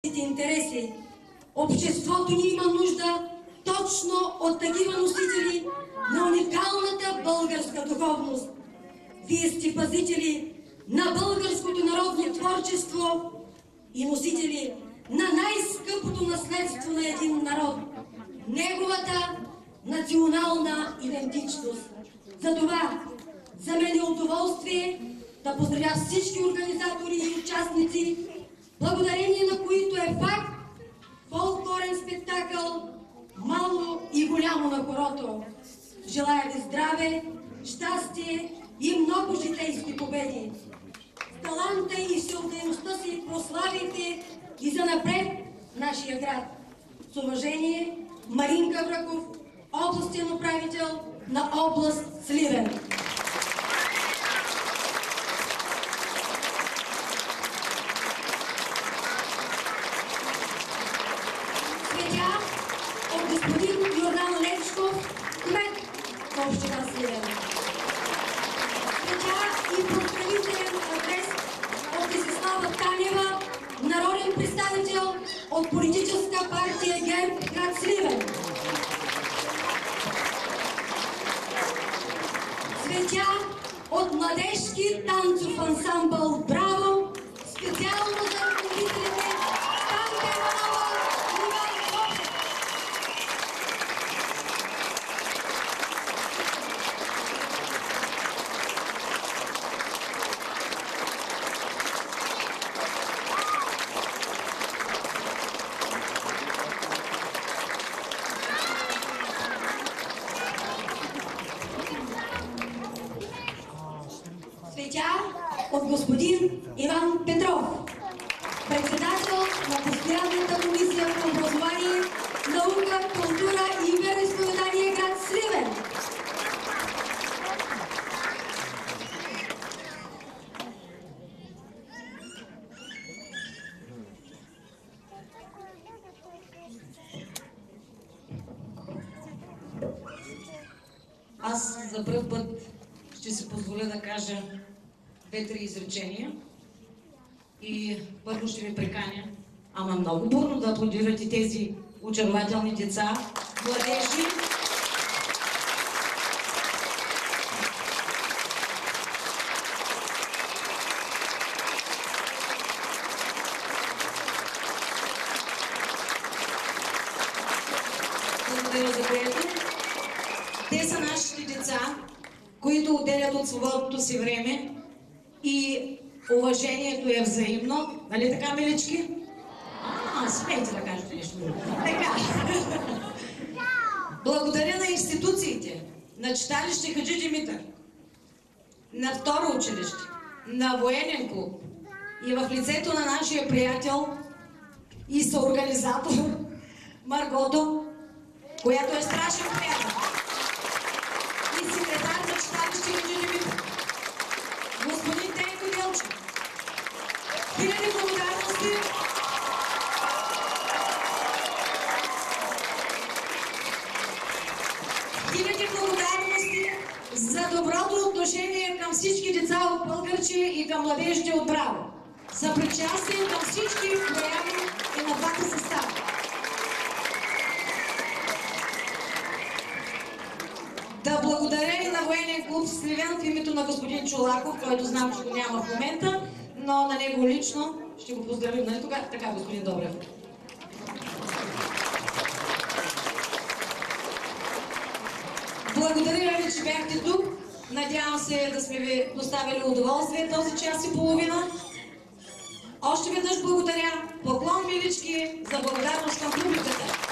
интереси. Обществото ни има нужда точно от такива носители на уникалната българска духовност. Вие сте пазители на българското народно творчество и носители на най-скъпото наследство на един народ – неговата национална идентичност. Затова за мен е удоволствие да поздравя всички организатори и участници, благодарение на които е факт фолклорен спектакъл "Мало и голямо на хорото". Желая ви здраве, щастие и много житейски победи. С таланта и всеотдайността си прославяйте и занапред нашия град. С уважение, Марин Гавраков, областен управител на област Сливен. Цветя от господин Йордан Левчков, кмет на община Сливен. Цветя и поздравителен адрес от Десислава Танева, народен представител от политическа партия ГЕРБ, град Сливен. Цветя от младежки танцов ансамбъл "Браво", специално за ръководителите Станка Иванова и Иван Копев. Цветя от господин Иван Петров, председател на Постоянната комисия по образование, наука, култура и вероизповедание, град Сливен. Аз за пръв път ще си позволя да кажа две-три изречения и първо ще ви приканя, ама много бурно да аплодирате тези очарователни деца, младежи. Благодаря за което. Те са нашите деца, които отделят от свободното си време и уважението е взаимно. Нали така, милички? Смейте да кажете нещо. Така. Благодаря на институциите, на читалище Хаджи Димитър, на второ училище, на военен клуб и в лицето на нашия приятел и съорганизатор Маргото, която е страшен приятел, и секретар на читалище Хаджи Димитър, господин Тенко Делчев. Хиляди благодарности. Хиляди благодарности за доброто отношение към всички деца от Българче и към младежите от Браво. За причастие към всички прояви и на двата състава. Да благодаря и на военен клуб Сливен в името на господин Чолаков, който знам, че го няма в момента, но на него лично ще го поздравим. Нали така, господин Добрев? Благодаря ви, че бяхте тук. Надявам се да сме ви доставили удоволствие този час и половина. Още веднъж благодаря. Поклон, милички, за благодарност към публиката.